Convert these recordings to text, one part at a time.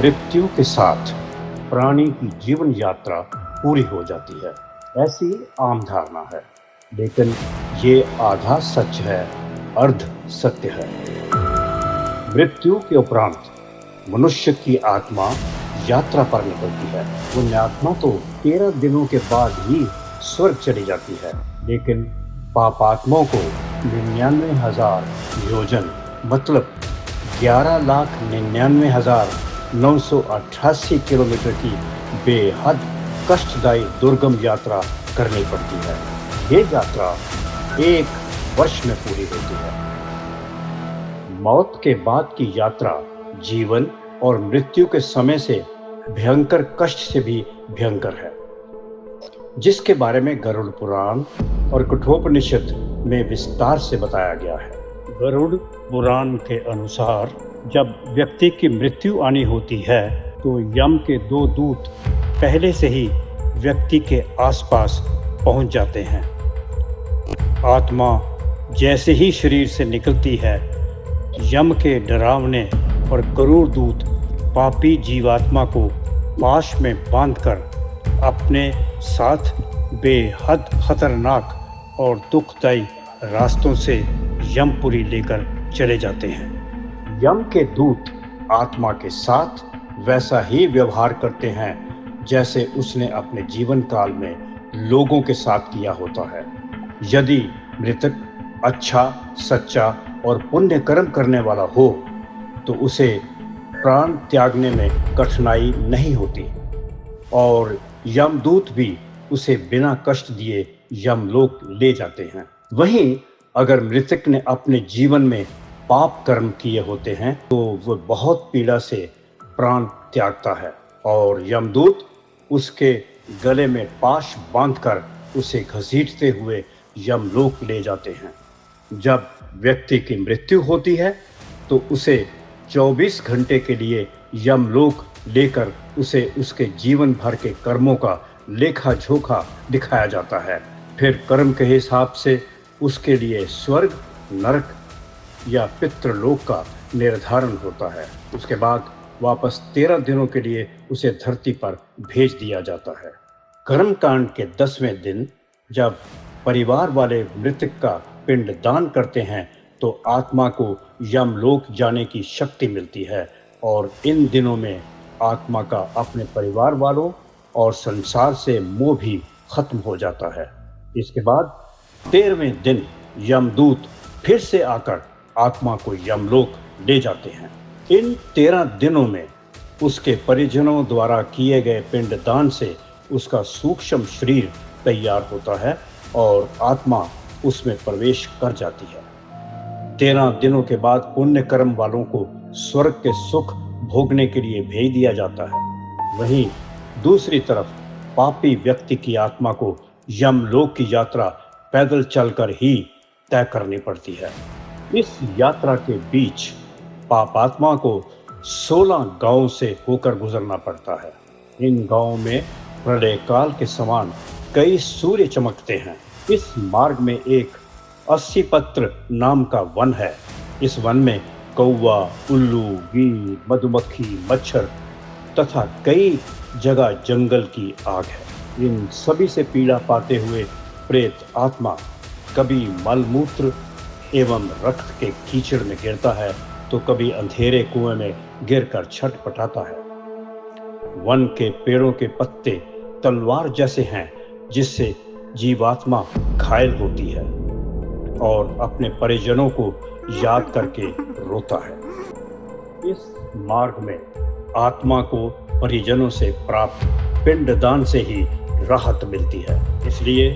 मृत्यु के साथ प्राणी की जीवन यात्रा पूरी हो जाती है, ऐसी आम धारणा है। लेकिन ये आधा सच है, अर्ध सत्य है। मृत्यु के उपरांत मनुष्य की आत्मा यात्रा पर निकलती है। पुण्य आत्मा तो 13 दिनों के बाद ही स्वर्ग चली जाती है, लेकिन पापात्माओं को 99,000 योजन मतलब 11,99,988 किलोमीटर की बेहद कष्टदायी दुर्गम यात्रा करनी पड़ती है। ये यात्रा 1 वर्ष में पूरी होती है। मौत के बाद की यात्रा जीवन और मृत्यु के समय से भयंकर कष्ट से भी भयंकर है, जिसके बारे में गरुड़ पुराण और कठोपनिषद में विस्तार से बताया गया है। गरुड़ पुराण के अनुसार जब व्यक्ति की मृत्यु आनी होती है तो यम के 2 दूत पहले से ही व्यक्ति के आसपास पहुंच जाते हैं। आत्मा जैसे ही शरीर से निकलती है, यम के डरावने और क्रूर दूत पापी जीवात्मा को पाश में बांधकर अपने साथ बेहद खतरनाक और दुखदायी रास्तों से यमपुरी लेकर चले जाते हैं। यम के दूत आत्मा के साथ वैसा ही व्यवहार करते हैं जैसे उसने अपने जीवन काल में लोगों के साथ किया होता है। यदि मृतक अच्छा, सच्चा और पुण्य कर्म करने वाला हो तो उसे प्राण त्यागने में कठिनाई नहीं होती और यमदूत भी उसे बिना कष्ट दिए यमलोक ले जाते हैं। वहीं अगर मृतक ने अपने जीवन में पाप कर्म किए होते हैं तो वह बहुत पीड़ा से प्राण त्यागता है और यमदूत उसके गले में पाश बांधकर उसे घसीटते हुए यमलोक ले जाते हैं। जब व्यक्ति की मृत्यु होती है तो उसे 24 घंटे के लिए यमलोक लेकर उसे उसके जीवन भर के कर्मों का लेखा जोखा दिखाया जाता है। फिर कर्म के हिसाब से उसके लिए स्वर्ग, नरक या पितृलोक का निर्धारण होता है। उसके बाद वापस 13 दिनों के लिए उसे धरती पर भेज दिया जाता है। कर्मकांड के 10वें दिन जब परिवार वाले मृतक का पिंड दान करते हैं तो आत्मा को यमलोक जाने की शक्ति मिलती है और इन दिनों में आत्मा का अपने परिवार वालों और संसार से मोह भी खत्म हो जाता है। इसके बाद 13वें दिन यमदूत फिर से आकर आत्मा को यमलोक ले जाते हैं। इन 13 दिनों में उसके परिजनों द्वारा किए गए पिंडदान से उसका सूक्ष्म शरीर तैयार होता है और आत्मा उसमें प्रवेश कर जाती है। 13 दिनों के बाद पुण्य कर्म वालों को स्वर्ग के सुख भोगने के लिए भेज दिया जाता है। वहीं दूसरी तरफ पापी व्यक्ति की आत्मा को यमलोक की यात्रा पैदल चलकर ही तय करनी पड़ती है। इस यात्रा के बीच पापात्मा को 16 गांवों से होकर गुजरना पड़ता है। इन गांवों में प्रलय काल के समान कई सूर्य चमकते हैं। इस मार्ग में एक 80 पत्र नाम का वन है। इस वन में कौवा, उल्लू, गिद्ध, मधुमक्खी, मच्छर तथा कई जगह जंगल की आग है। इन सभी से पीड़ा पाते हुए प्रेत आत्मा कभी मलमूत्र एवं रक्त के कीचड़ में गिरता है तो कभी अंधेरे कुएं में गिरकर छटपटाता है। वन के पेड़ों के पत्ते तलवार जैसे हैं जिससे जीवात्मा घायल होती है और अपने परिजनों को याद करके रोता है। इस मार्ग में आत्मा को परिजनों से प्राप्त पिंडदान से ही राहत मिलती है। इसलिए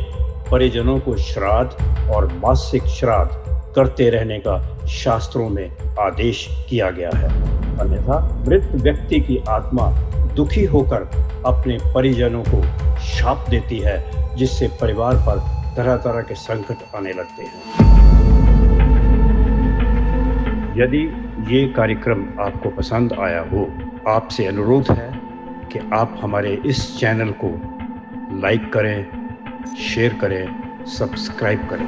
परिजनों को श्राद्ध और मासिक श्राद्ध करते रहने का शास्त्रों में आदेश किया गया है। अन्यथा मृत व्यक्ति की आत्मा दुखी होकर अपने परिजनों को शाप देती है, जिससे परिवार पर तरह तरह के संकट आने लगते हैं। यदि ये कार्यक्रम आपको पसंद आया हो, आपसे अनुरोध है कि आप हमारे इस चैनल को लाइक करें, शेयर करें, सब्सक्राइब करें।